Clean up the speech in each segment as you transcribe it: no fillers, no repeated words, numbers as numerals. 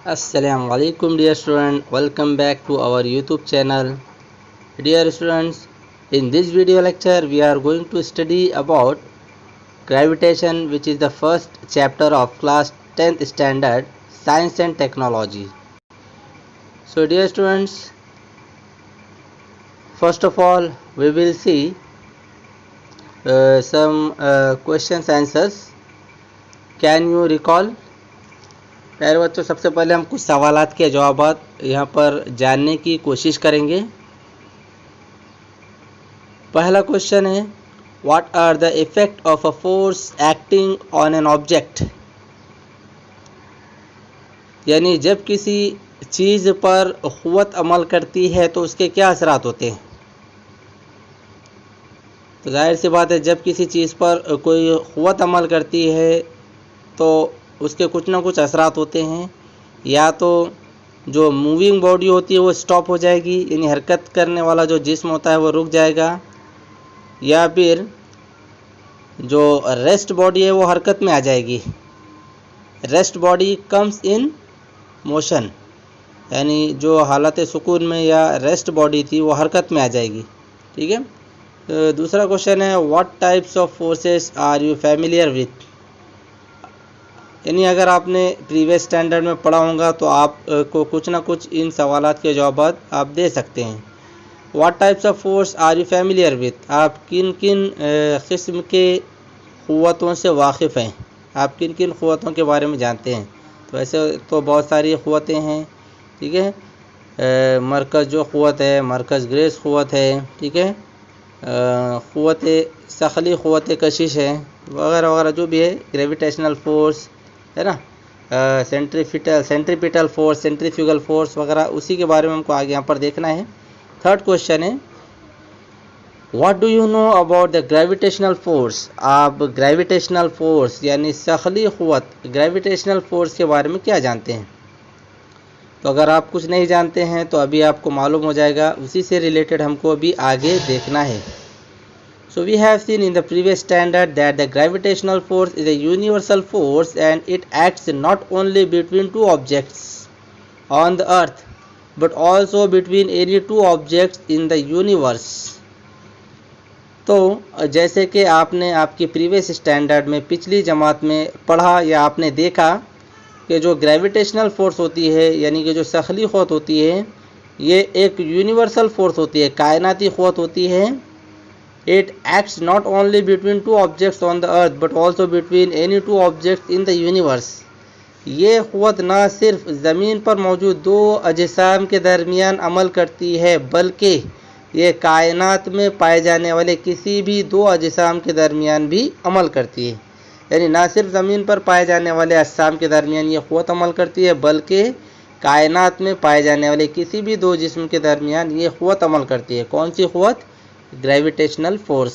Assalamu alaikum dear student, welcome back to our YouTube channel. Dear students, in this video lecture we are going to study about gravitation, which is the first chapter of class 10th standard science and technology. So dear students, first of all we will see some questions answers. Can you recall? प्यारे बच्चों, सबसे पहले हम कुछ सवालात के जवाब यहाँ पर जानने की कोशिश करेंगे। पहला क्वेश्चन है, what are the effect of a force acting on an object. यानी जब किसी चीज़ पर क़ुव्वत अमल करती है तो उसके क्या असरात होते हैं। तो जाहिर सी बात है, जब किसी चीज़ पर कोई क़ुव्वत अमल करती है तो उसके कुछ ना कुछ असरात होते हैं। या तो जो मूविंग बॉडी होती है वो स्टॉप हो जाएगी, यानी हरकत करने वाला जो जिस्म होता है वो रुक जाएगा, या फिर जो रेस्ट बॉडी है वो हरकत में आ जाएगी। Rest body comes in motion, यानी जो हालत सुकून में या रेस्ट बॉडी थी वो हरकत में आ जाएगी। ठीक है। तो दूसरा क्वेश्चन है, what types of forces are you familiar with. यानी अगर आपने प्रीवियस स्टैंडर्ड में पढ़ा होगा तो आप को कुछ ना कुछ इन सवालात के जवाब आप दे सकते हैं। What types of force are you familiar with, आप किन किन किस्म के क़ुव्वतों से वाकिफ़ हैं, आप किन किन क़ुव्वतों के बारे में जानते हैं। तो ऐसे तो बहुत सारी क़ुव्वतें हैं। ठीक है। मरकज़ जो क़ुव्वत है, मरकज़ ग्रेस क़ुव्वत है। ठीक है। क़ुव्वत सखली, क़ुव्वत कशिश है, वगैरह वगैरह जो भी है। ग्रेविटेशनल फोर्स है ना, सेंट्रीपिटल फोर्स, सेंट्रीफ्यूगल फोर्स वगैरह, उसी के बारे में हमको आगे यहाँ पर देखना है। थर्ड क्वेश्चन है, what do you know about the gravitational force. आप ग्रेविटेशनल फोर्स यानी सखली क़ुव्वत, ग्रेविटेशनल फोर्स के बारे में क्या जानते हैं। तो अगर आप कुछ नहीं जानते हैं तो अभी आपको मालूम हो जाएगा, उसी से रिलेटेड हमको अभी आगे देखना है। So we have seen in the previous standard that the gravitational force is a universal force and it acts not only between two objects on the earth but also between any two objects in the universe. तो जैसे कि आपने आपकी previous standard में पिछली जमात में पढ़ा या आपने देखा कि जो ग्रेविटेशनल फोर्स होती है, यानी कि जो सखली क़ुव्वत होती है, ये एक यूनिवर्सल फोर्स होती है, कायनाती क़ुव्वत होती है। It acts not only between two objects on the earth but also between any two objects in the universe. ये क़ुव्वत ना सिर्फ ज़मीन पर मौजूद दो अजसाम के दरमियान अमल करती है, बल्कि ये कायनात में पाए जाने वाले किसी भी दो अजसाम के दरमियान भी अमल करती है। यानी ना सिर्फ ज़मीन पर पाए जाने वाले अजसाम के दरमियान ये क़ुव्वत अमल करती है, बल्कि कायनात में पाए जाने वाले किसी भी दो जिस्म के दरमियान ये क़ुव्वत अमल करती है। कौन सी क़ुव्वत? Gravitational force.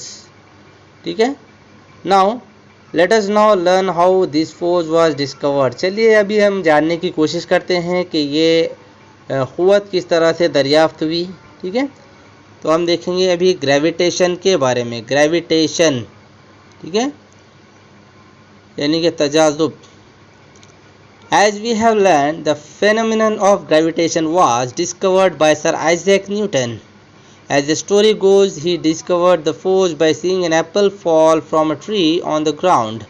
ठीक है। Now let us now learn how this force was discovered. चलिए अभी हम जानने की कोशिश करते हैं कि ये क़ुव्वत किस तरह से दरियाफ्त हुई। ठीक है। तो हम देखेंगे अभी ग्रेविटेशन के बारे में। ग्रेविटेशन, ठीक है, यानी कि तजाज़ुब। As we have learn the phenomenon of gravitation was discovered by sir Isaac Newton. As the story goes, he discovered the force by seeing an apple fall from a tree on the ground.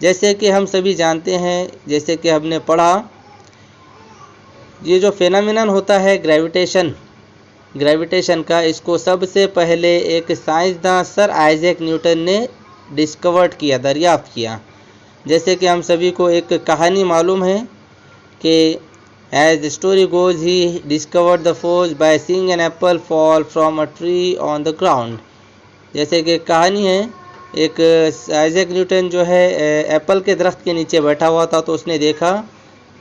जैसे कि हम सभी जानते हैं, जैसे कि हमने पढ़ा, ये जो फेनोमेनन होता है ग्रेविटेशन का, इसको सबसे पहले एक साइंसदान सर आइजैक न्यूटन ने डिस्कवर्ड किया, दरियाफ्त किया। जैसे कि हम सभी को एक कहानी मालूम है कि As the story goes, he discovered the force by seeing an apple fall from a tree on the ground. जैसे कि कहानी है, एक आइजैक न्यूटन जो है एप्पल के दरख्त के नीचे बैठा हुआ था, तो उसने देखा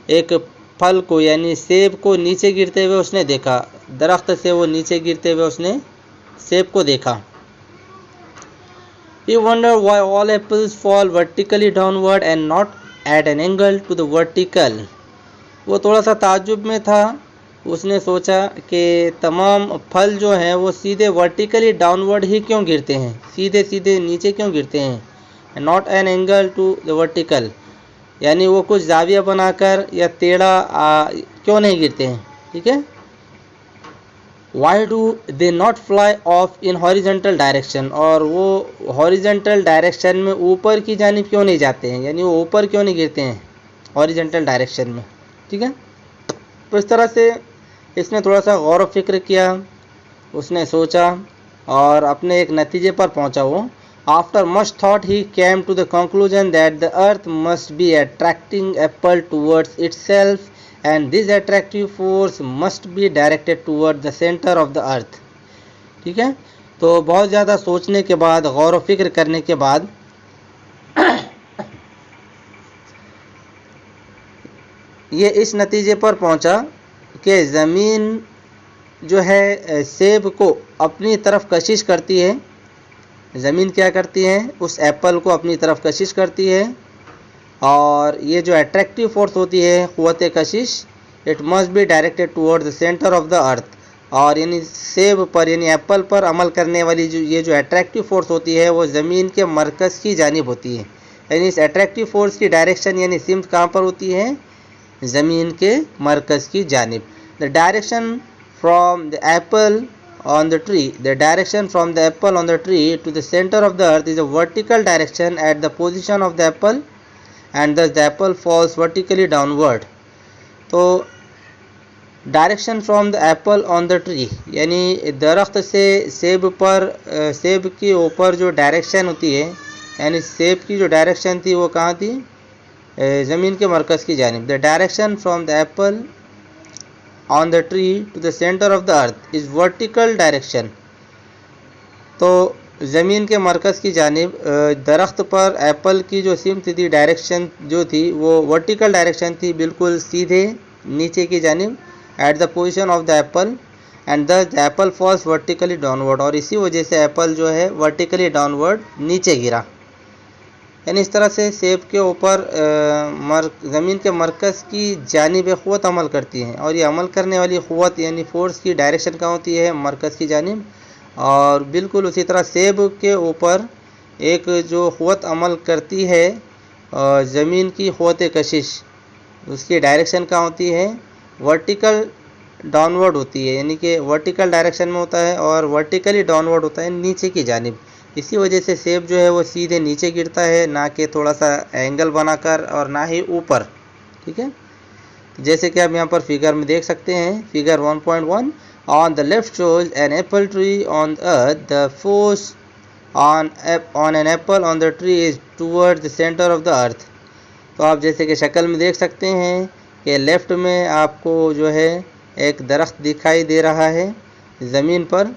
एक फल को, यानी सेब को नीचे गिरते हुए उसने देखा। दरख्त से वो नीचे गिरते हुए उसने सेब को देखा। He wondered why all apples fall vertically downward and not at an angle to the vertical. वो थोड़ा सा ताज्जुब में था। उसने सोचा कि तमाम फल जो हैं वो सीधे वर्टिकली डाउनवर्ड ही क्यों गिरते हैं, सीधे सीधे नीचे क्यों गिरते हैं, not an angle to the vertical. यानी वो कुछ जाविया बनाकर या टेढ़ा क्यों नहीं गिरते हैं, ठीक है। Why do they not fly of in horizontal direction, और वो हॉरिजेंटल डायरेक्शन में ऊपर की जानिब क्यों नहीं जाते हैं, यानी वो ऊपर क्यों नहीं गिरते हैं हॉरिजेंटल डायरेक्शन में, ठीक है। तो इस तरह से इसने थोड़ा सा गौर व फिक्र किया, उसने सोचा और अपने एक नतीजे पर पहुंचा वो। After much thought he came to the conclusion that the earth must be attracting apple towards itself and this attractive force must be directed toward the center of the earth, ठीक है। तो बहुत ज़्यादा सोचने के बाद, गौर व फिक्र करने के बाद ये इस नतीजे पर पहुंचा कि ज़मीन जो है सेब को अपनी तरफ कशिश करती है। ज़मीन क्या करती है, उस एप्पल को अपनी तरफ कशिश करती है, और ये जो अट्रैक्टिव फोर्स होती है, क़ुव्वत कशिश, it must be directed toward the centre of the अर्थ, और यानी सेब पर यानी एप्पल पर अमल करने वाली ये जो अट्रैक्टिव फोर्स होती है वो ज़मीन के मरकज़ की जानिब होती है। यानी इस अट्रैक्टिव फोर्स की डायरेक्शन यानी सिमत कहाँ पर होती है, ज़मीन के मरकज़ की जानिब। The direction from the Apple on the tree, the direction from the apple on the tree to the center of the earth is a vertical direction at the position of the apple and thus the apple falls vertically downward. तो direction from the apple on the tree, यानी दरख्त से सेब पर, सेब के ऊपर जो डायरेक्शन होती है, यानी सेब की जो डायरेक्शन थी वो कहाँ थी, ज़मीन के मरकज़ की जानिब। The direction from the apple on the tree to the centre of the earth is vertical direction. तो ज़मीन के मरकज़ की जानिब दरख्त पर एप्पल की जो सिमत थी, डायरेक्शन जो थी वो वर्टिकल डायरेक्शन थी, बिल्कुल सीधे नीचे की जानिब, at the position of the apple, and the apple falls vertically downward, और इसी वजह से एप्पल जो है वर्टिकली डाउनवर्ड नीचे गिरा। यानी इस तरह से सेब के ऊपर ज़मीन के मरकज़ की जानिब क़ुव्वत अमल करती है, और ये अमल करने वाली क़ुव्वत यानी फ़ोर्स की डायरेक्शन कहाँ होती है, मरकज़ की जानिब। और बिल्कुल उसी तरह सेब के ऊपर एक जो क़ुव्वत अमल करती है ज़मीन की क़ुव्वत कशिश, उसकी डायरेक्शन कहाँ होती है, वर्टिकल डाउनवर्ड होती है, यानी कि वर्टिकल डायरेक्शन में होता है और वर्टिकली डाउनवर्ड होता है, नीचे की जानिब। इसी वजह से सेब जो है वो सीधे नीचे गिरता है, ना कि थोड़ा सा एंगल बनाकर, और ना ही ऊपर, ठीक है। जैसे कि आप यहाँ पर फिगर में देख सकते हैं, figure 1.1, on the left shows an apple tree on earth, the force on an apple on the tree is toward the centre of the अर्थ। तो आप जैसे कि शक्ल में देख सकते हैं कि लेफ़्ट में आपको जो है एक दरख्त दिखाई दे रहा है ज़मीन पर,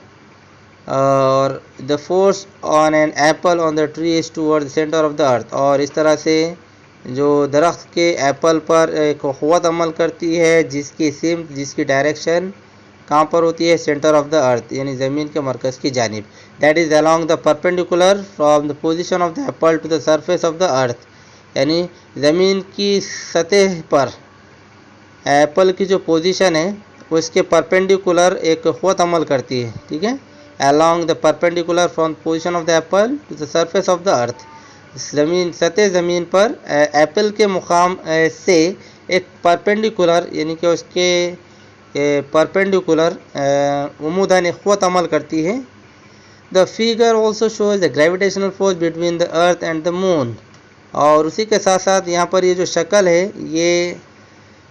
और the force on an apple on the tree is toward the centre of the अर्थ, और इस तरह से जो दरख्त के एप्पल पर एक क़ुव्वत अमल करती है जिसकी सिमत, जिसकी डायरेक्शन कहाँ पर होती है, सेंटर ऑफ द अर्थ, यानी ज़मीन के मरकज़ की जानिब। That is along the perpendicular from the position of the apple to the surface of the earth, यानी ज़मीन की सतह पर एप्पल की जो पोजीशन है उसके परपेंडिकुलर एक क़ुव्वत अमल करती है, ठीक है। along the perpendicular from position of the apple to the surface of the earth, ज़मीन, सतह ज़मीन पर एप्पल के मुकाम से एक परपेंडिकुलर, यानी कि उसके परपेंडिकुलर उमूदान क़ुव्वत अमल करती है। The figure also shows the gravitational force between the earth and the moon, और उसी के साथ साथ यहाँ पर ये जो शक्ल है ये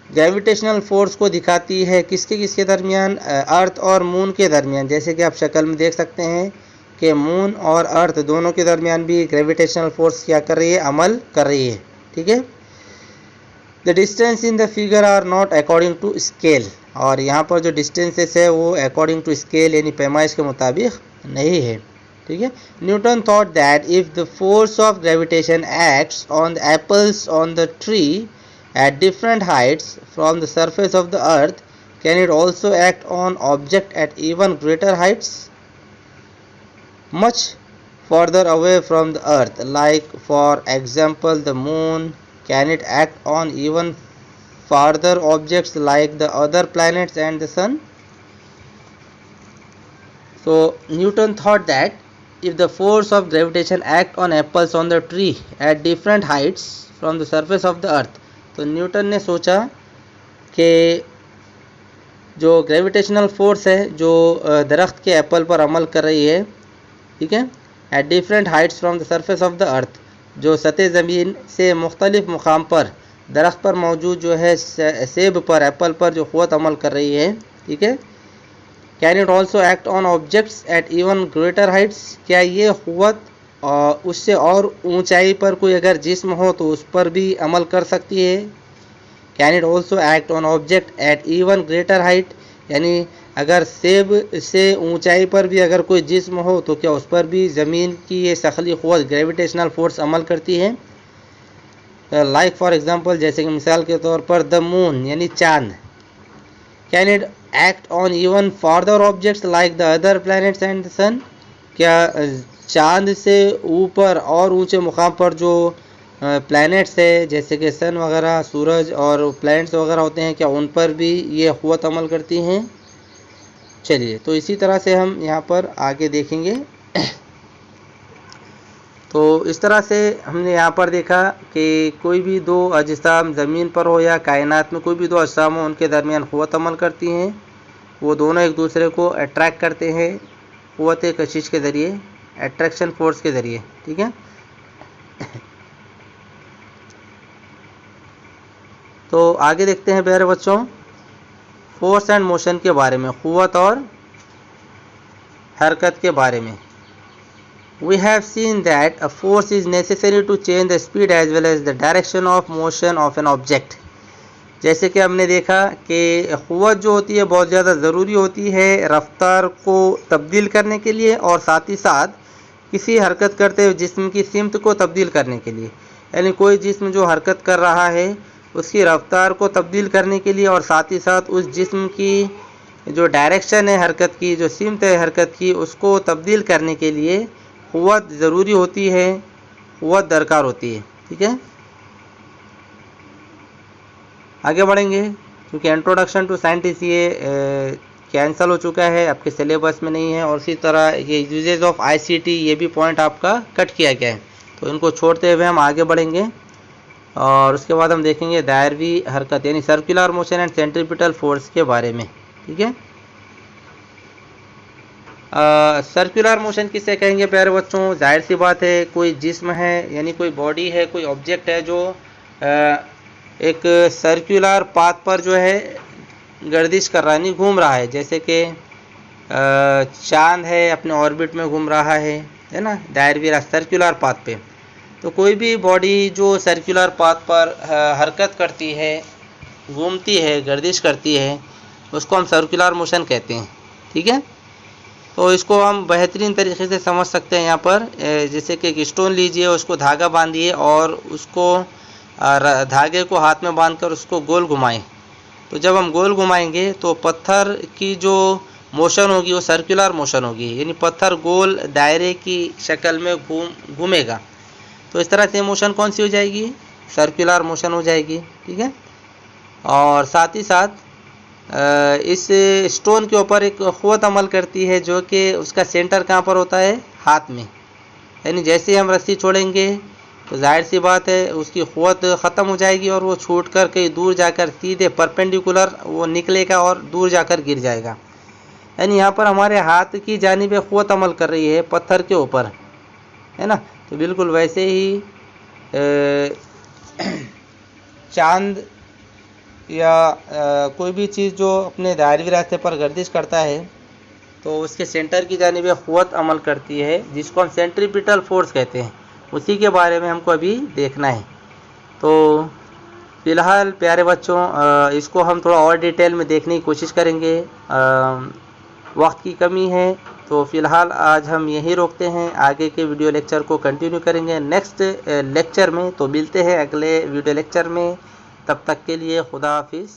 ग्रेविटेशनल फोर्स को दिखाती है, किसके किसके दरमियान, अर्थ और मून के दरमियान। जैसे कि आप शक्ल में देख सकते हैं कि मून और अर्थ दोनों के दरमियान भी ग्रेविटेशनल फोर्स क्या कर रही है, अमल कर रही है, ठीक है। The distance in the figure are not according to scale, और यहाँ पर जो डिस्टेंसेस है वो अकॉर्डिंग टू स्केल यानी पैमाइश के मुताबिक नहीं है, ठीक है। Newton thought that if the force of gravitation acts on the apples on the tree at different heights from the surface of the earth, can it also act on object at even greater heights much further away from the earth, like for example the moon? Can it act on even farther objects like the other planets and the sun? So Newton thought that if the force of gravitation act on apples on the tree at different heights from the surface of the अर्थ। तो Newton ने सोचा कि जो gravitational force है जो दरख्त के Apple पर अमल कर रही है, ठीक है, at different Heights from the surface of the अर्थ, जो सतह ज़मीन से मुख्तलिफ मुकाम पर दरख्त पर मौजूद जो है सेब पर, एप्पल पर जो क़ुव्वत अमल कर रही है, ठीक है, can it also act on objects at even greater heights, क्या ये क़ुव्वत उससे और ऊंचाई पर कोई अगर जिस्म हो तो उस पर भी अमल कर सकती है। Can it also act on object at even greater height, यानी अगर सेब से ऊंचाई पर भी अगर कोई जिस्म हो तो क्या उस पर भी ज़मीन की ये सखली क़ुव्वत ग्रेविटेशनल फोर्स अमल करती है। लाइक फॉर एग्जांपल, जैसे कि मिसाल के तौर पर द मून यानी चाँद, can it act on even farther objects like the other planets and the sun, क्या चाँद से ऊपर और ऊंचे मुकाम पर जो प्लैनेट्स है जैसे कि सन वगैरह, सूरज और प्लैनेट्स वगैरह होते हैं, क्या उन पर भी ये क़ुव्वत अमल करती हैं। चलिए, तो इसी तरह से हम यहाँ पर आगे देखेंगे। तो इस तरह से हमने यहाँ पर देखा कि कोई भी दो अजसाम ज़मीन पर हो या कायनात में कोई भी दो अजसाम हो, उनके दरमियान क़ुव्वत अमल करती हैं। वो दोनों एक दूसरे को अट्रैक्ट करते हैं क़ुव्वत कशिश के ज़रिए, अट्रैक्शन फोर्स के ज़रिए, ठीक है। तो आगे देखते हैं प्यारे बच्चों फोर्स एंड मोशन के बारे में, क़ुव्वत और हरकत के बारे में। We have seen that a force is necessary to change the speed as well as the direction of motion of an object। जैसे कि हमने देखा कि क़ुव्वत जो होती है बहुत ज़्यादा ज़रूरी होती है रफ्तार को तब्दील करने के लिए और साथ ही साथ किसी हरकत करते हुए जिस्म की सिमत को तब्दील करने के लिए, यानी कोई जिस्म जो हरकत कर रहा है उसकी रफ्तार को तब्दील करने के लिए और साथ ही साथ उस जिस्म की जो डायरेक्शन है हरकत की, जो सिमत है हरकत की, उसको तब्दील करने के लिए क़ुव्वत ज़रूरी होती है, क़ुव्वत दरकार होती है, ठीक है। आगे बढ़ेंगे क्योंकि इंट्रोडक्शन टू साइंटिस्ट ये कैंसिल हो चुका है, आपके सिलेबस में नहीं है, और इसी तरह ये यूजेज ऑफ आईसीटी ये भी पॉइंट आपका कट किया गया है। तो इनको छोड़ते हुए हम आगे बढ़ेंगे और उसके बाद हम देखेंगे दायरवी हरकत यानी circular motion and centripetal force के बारे में, ठीक है। सर्कुलर मोशन किसे कहेंगे प्यारे बच्चों, जाहिर सी बात है कोई जिस्म है यानी कोई बॉडी है, कोई ऑब्जेक्ट है जो एक सर्कुलर पाथ पर जो है गर्दिश कर रहा है, नहीं घूम रहा है, जैसे कि चांद है अपने ऑर्बिट में घूम रहा है ना, दायरवी सर्कुलर पाथ पे। तो कोई भी बॉडी जो सर्कुलर पाथ पर हरकत करती है, घूमती है, गर्दिश करती है, उसको हम सर्कुलर मोशन कहते हैं, ठीक है। तो इसको हम बेहतरीन तरीके से समझ सकते हैं यहाँ पर, जैसे कि एक स्टोन लीजिए, उसको धागा बांधिए और उसको धागे को हाथ में बांधकर उसको गोल घुमाएं। तो जब हम गोल घुमाएंगे तो पत्थर की जो मोशन होगी वो सर्कुलर मोशन होगी, यानी पत्थर गोल दायरे की शक्ल में घूमेगा। तो इस तरह से मोशन कौन सी हो जाएगी, सर्कुलर मोशन हो जाएगी, ठीक है। और साथ ही साथ इस स्टोन के ऊपर एक क़ुव्वत अमल करती है जो कि उसका सेंटर कहाँ पर होता है, हाथ में, यानी जैसे हम रस्सी छोड़ेंगे तो जाहिर सी बात है उसकी क़ुव्वत ख़त्म हो जाएगी और वो छूटकर कहीं दूर जाकर सीधे परपेंडिकुलर वो निकलेगा और दूर जाकर गिर जाएगा। यानी यहाँ पर हमारे हाथ की जानिब क़ुव्वत अमल कर रही है पत्थर के ऊपर, है ना। तो बिल्कुल वैसे ही चांद या कोई भी चीज़ जो अपने दायरवी रास्ते पर गर्दिश करता है तो उसके सेंटर की जानिब क़ुव्वत अमल करती है जिसको हम सेंट्रीपिटल फोर्स कहते हैं। उसी के बारे में हमको अभी देखना है। तो फ़िलहाल प्यारे बच्चों इसको हम थोड़ा और डिटेल में देखने की कोशिश करेंगे, वक्त की कमी है। तो फ़िलहाल आज हम यहीं रोकते हैं, आगे के वीडियो लेक्चर को कंटिन्यू करेंगे नेक्स्ट लेक्चर में। तो मिलते हैं अगले वीडियो लेक्चर में, तब तक के लिए खुदा हाफिज़।